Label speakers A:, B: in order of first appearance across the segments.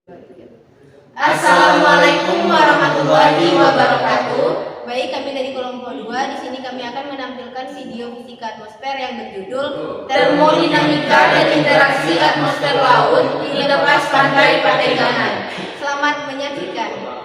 A: Assalamualaikum warahmatullahi wabarakatuh.
B: Baik, kami dari kelompok 2. Di sini kami akan menampilkan video fisika atmosfer yang berjudul
A: Termodinamika dan interaksi atmosfer laut di lepas pantai Patenggangan.
B: Selamat menyaksikan.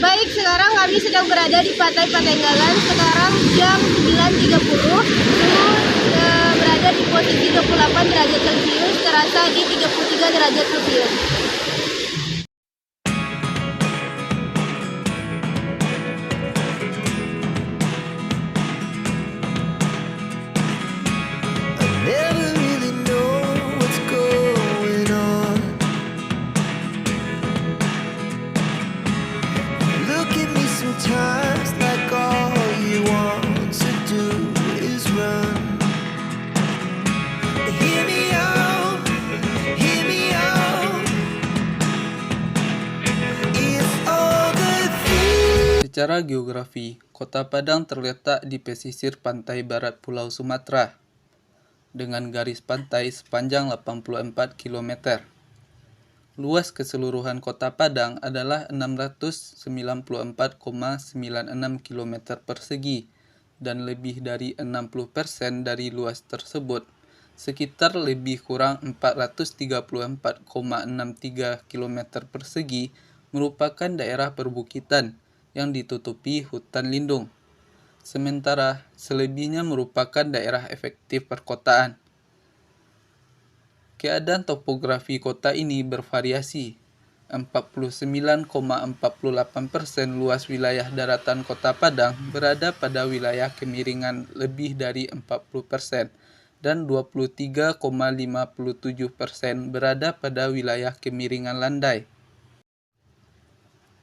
B: Baik, sekarang kami sedang berada di Pantai Patenggangan. Sekarang jam 9.30. Suhu berada di posisi 28 derajat Celcius, terasa di 33 derajat Celcius.
C: Never really know what's going on. Look at me sometimes like all you want to do is run. Hear me out, hear me out. If all the things.
D: Secara geografi, Kota Padang terletak di pesisir pantai barat Pulau Sumatera dengan garis pantai sepanjang 84 km. Luas keseluruhan Kota Padang adalah 694,96 km persegi dan lebih dari 60% dari luas tersebut, sekitar lebih kurang 434,63 km persegi, merupakan daerah perbukitan yang ditutupi hutan lindung. Sementara selebihnya merupakan daerah efektif perkotaan. Keadaan topografi kota ini bervariasi. 49,48% luas wilayah daratan Kota Padang berada pada wilayah kemiringan lebih dari 40% dan 23,57% berada pada wilayah kemiringan landai.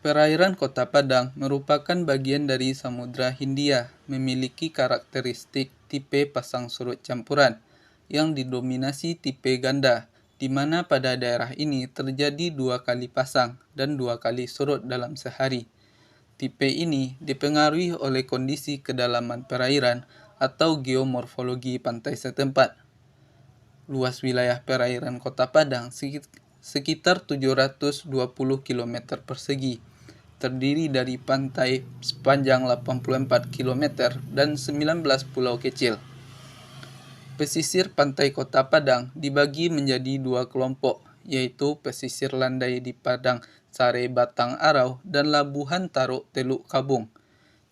D: Perairan Kota Padang merupakan bagian dari Samudra Hindia, memiliki karakteristik tipe pasang surut campuran yang didominasi tipe ganda, di mana pada daerah ini terjadi 2 kali pasang dan 2 kali surut dalam sehari. Tipe ini dipengaruhi oleh kondisi kedalaman perairan atau geomorfologi pantai setempat. Luas wilayah perairan Kota Padang sekitar 720 km persegi, terdiri dari pantai sepanjang 84 km dan 19 pulau kecil. Pesisir pantai Kota Padang dibagi menjadi 2 kelompok, yaitu pesisir landai di Padang Sare Batang Arau dan Labuhan Taruk Teluk Kabung,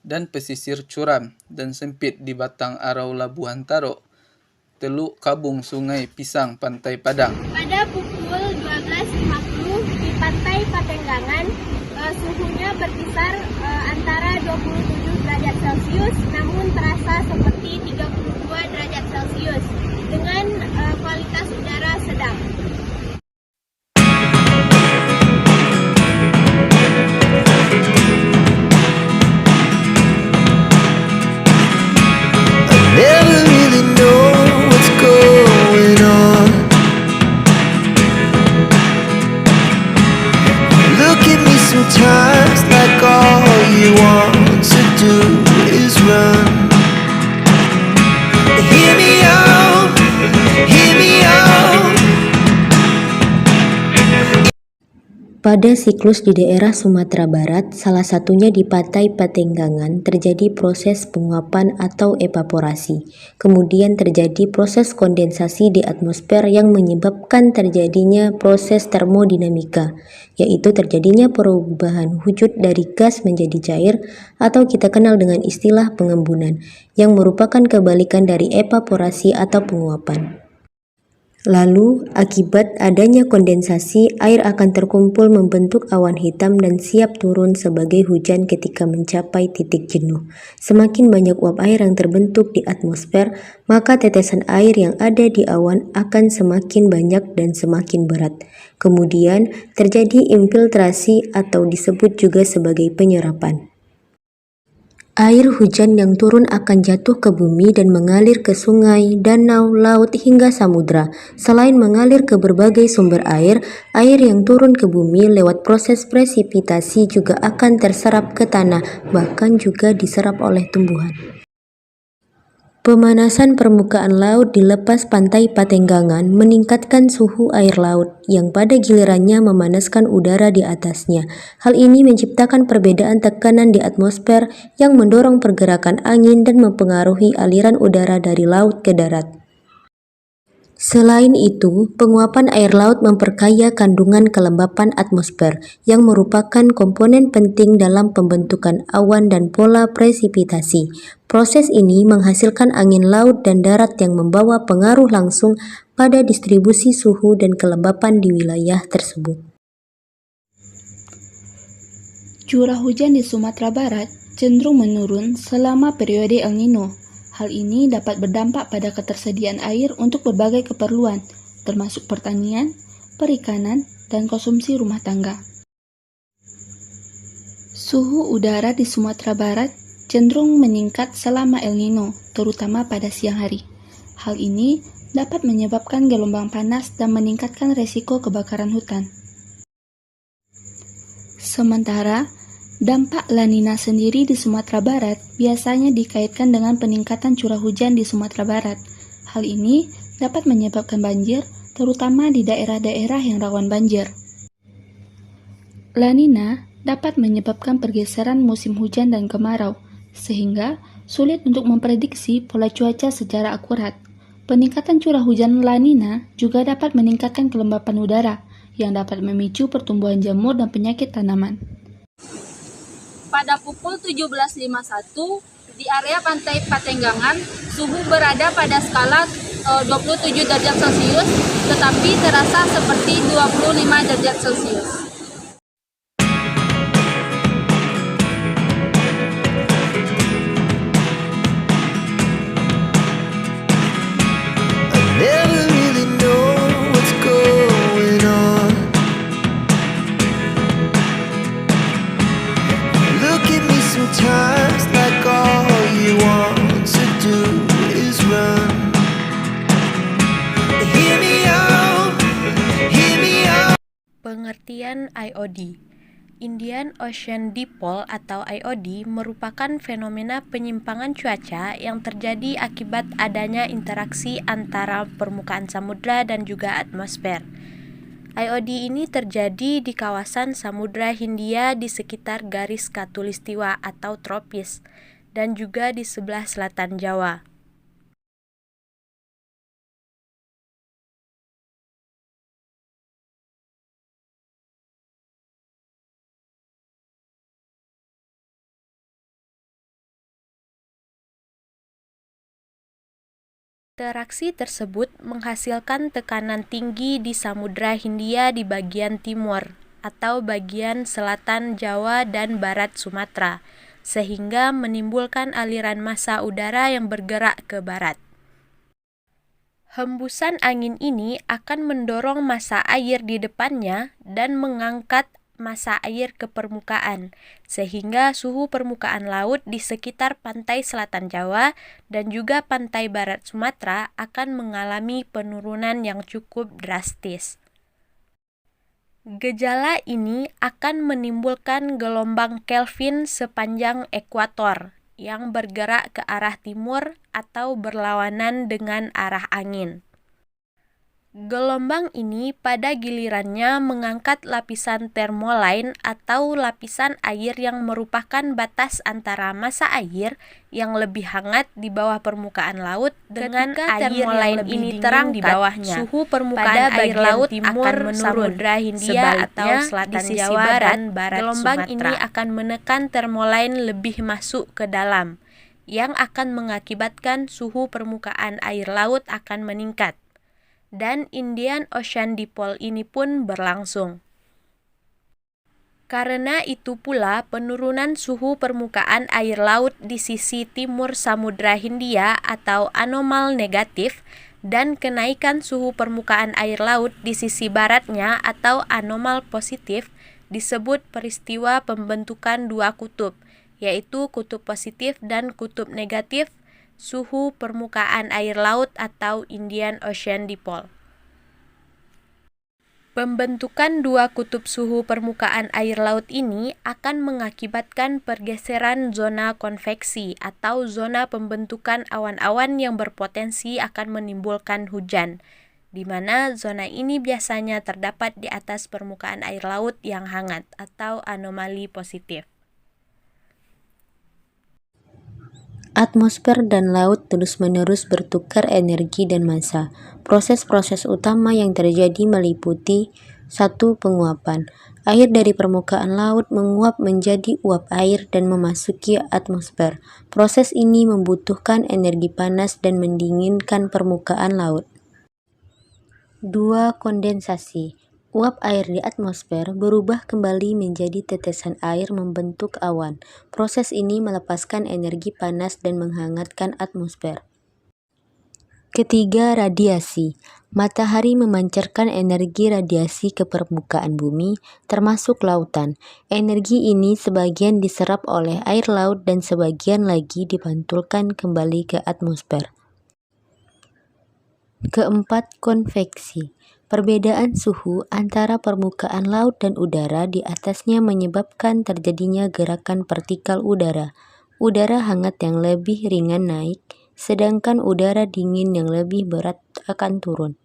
D: dan pesisir curam dan sempit di Batang Arau Labuhan Taruk Teluk Kabung Sungai Pisang Pantai Padang.
B: Pada pukul 12.50 di Pantai Patenggangan, suhunya berkisar antara 27 derajat Celcius, namun terasa seperti 32 derajat Celcius dengan kualitas udara sedang.
C: Never really know what's going on. Look at me sometimes like all you want to do is run. Hear me out, hear me out.
E: Pada siklus di daerah Sumatera Barat, salah satunya di Pantai Patenggangan, terjadi proses penguapan atau evaporasi. Kemudian terjadi proses kondensasi di atmosfer yang menyebabkan terjadinya proses termodinamika, yaitu terjadinya perubahan wujud dari gas menjadi cair atau kita kenal dengan istilah pengembunan, yang merupakan kebalikan dari evaporasi atau penguapan. Lalu, akibat adanya kondensasi, air akan terkumpul membentuk awan hitam dan siap turun sebagai hujan ketika mencapai titik jenuh. Semakin banyak uap air yang terbentuk di atmosfer, maka tetesan air yang ada di awan akan semakin banyak dan semakin berat. Kemudian, terjadi infiltrasi atau disebut juga sebagai penyerapan. Air hujan yang turun akan jatuh ke bumi dan mengalir ke sungai, danau, laut, hingga samudra. Selain mengalir ke berbagai sumber air yang turun ke bumi lewat proses presipitasi juga akan terserap ke tanah, bahkan juga diserap oleh tumbuhan. Pemanasan permukaan laut di lepas pantai Patenggangan meningkatkan suhu air laut, yang pada gilirannya memanaskan udara di atasnya. Hal ini menciptakan perbedaan tekanan di atmosfer yang mendorong pergerakan angin dan mempengaruhi aliran udara dari laut ke darat. Selain itu, penguapan air laut memperkaya kandungan kelembapan atmosfer, yang merupakan komponen penting dalam pembentukan awan dan pola presipitasi. Proses ini menghasilkan angin laut dan darat yang membawa pengaruh langsung pada distribusi suhu dan kelembapan di wilayah tersebut.
F: Curah hujan di Sumatera Barat cenderung menurun selama periode El Nino. Hal ini dapat berdampak pada ketersediaan air untuk berbagai keperluan, termasuk pertanian, perikanan, dan konsumsi rumah tangga. Suhu udara di Sumatera Barat cenderung meningkat selama El Nino, terutama pada siang hari. Hal ini dapat menyebabkan gelombang panas dan meningkatkan resiko kebakaran hutan. Sementara, dampak La Nina sendiri di Sumatera Barat biasanya dikaitkan dengan peningkatan curah hujan di Sumatera Barat. Hal ini dapat menyebabkan banjir, terutama di daerah-daerah yang rawan banjir. La Nina dapat menyebabkan pergeseran musim hujan dan kemarau, sehingga sulit untuk memprediksi pola cuaca secara akurat. Peningkatan curah hujan La Nina juga dapat meningkatkan kelembapan udara, yang dapat memicu pertumbuhan jamur dan penyakit tanaman.
B: Pada pukul 17.51 di area pantai Patenggangan, suhu berada pada skala 27 derajat Celcius, tetapi terasa seperti 25 derajat Celcius.
C: Never really know what's going on. Look at me sometimes like all you want to do is run. Hear me out, hear me out.
G: Pengertian IOD. Indian Ocean Dipole atau IOD merupakan fenomena penyimpangan cuaca yang terjadi akibat adanya interaksi antara permukaan samudra dan juga atmosfer. IOD ini terjadi di kawasan Samudra Hindia di sekitar garis khatulistiwa atau tropis, dan juga di sebelah selatan Jawa. Interaksi tersebut menghasilkan tekanan tinggi di Samudra Hindia di bagian timur atau bagian selatan Jawa dan barat Sumatera, sehingga menimbulkan aliran massa udara yang bergerak ke barat. Hembusan angin ini akan mendorong massa air di depannya dan mengangkat massa air ke permukaan, sehingga suhu permukaan laut di sekitar pantai selatan Jawa dan juga pantai barat Sumatera akan mengalami penurunan yang cukup drastis. Gejala ini akan menimbulkan gelombang Kelvin sepanjang ekuator yang bergerak ke arah timur atau berlawanan dengan arah angin. Gelombang ini pada gilirannya mengangkat lapisan thermoline atau lapisan air yang merupakan batas antara massa air yang lebih hangat di bawah permukaan laut dengan air yang lebih ini terangkat di bawahnya. Suhu permukaan air laut timur akan menurun. Samudra Hindia atau selatan di Jawa dan barat gelombang Sumatera ini akan menekan thermoline lebih masuk ke dalam, yang akan mengakibatkan suhu permukaan air laut akan meningkat. Dan Indian Ocean Dipole ini pun berlangsung. Karena itu pula penurunan suhu permukaan air laut di sisi timur Samudra Hindia atau anomal negatif dan kenaikan suhu permukaan air laut di sisi baratnya atau anomal positif disebut peristiwa pembentukan dua kutub yaitu kutub positif dan kutub negatif suhu permukaan air laut atau Indian Ocean Dipole. Pembentukan dua kutub suhu permukaan air laut ini akan mengakibatkan pergeseran zona konveksi atau zona pembentukan awan-awan yang berpotensi akan menimbulkan hujan, di mana zona ini biasanya terdapat di atas permukaan air laut yang hangat atau anomali positif.
E: Atmosfer dan laut terus-menerus bertukar energi dan massa. Proses-proses utama yang terjadi meliputi 1. Penguapan. Air dari permukaan laut menguap menjadi uap air dan memasuki atmosfer. Proses ini membutuhkan energi panas dan mendinginkan permukaan laut. 2. Kondensasi. Uap air di atmosfer berubah kembali menjadi tetesan air membentuk awan. Proses ini melepaskan energi panas dan menghangatkan atmosfer. Ketiga, radiasi. Matahari memancarkan energi radiasi ke permukaan bumi, termasuk lautan. Energi ini sebagian diserap oleh air laut dan sebagian lagi dipantulkan kembali ke atmosfer. Keempat, konveksi. Perbedaan suhu antara permukaan laut dan udara di atasnya menyebabkan terjadinya gerakan partikel udara. Udara hangat yang lebih ringan naik, sedangkan udara dingin yang lebih berat akan turun.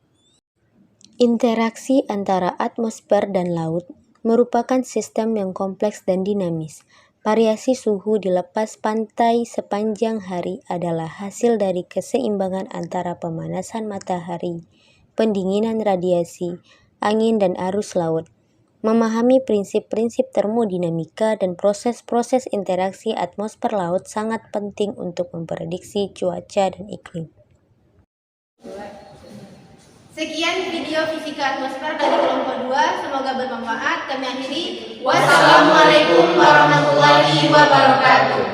E: Interaksi antara atmosfer dan laut merupakan sistem yang kompleks dan dinamis. Variasi suhu di lepas pantai sepanjang hari adalah hasil dari keseimbangan antara pemanasan matahari, pendinginan radiasi, angin dan arus laut. Memahami prinsip-prinsip termodinamika dan proses-proses interaksi atmosfer laut sangat penting untuk memprediksi cuaca dan iklim.
B: Sekian video fisika atmosfer dari kelompok 2, semoga bermanfaat. Kami akhiri.
A: Wassalamualaikum warahmatullahi wabarakatuh.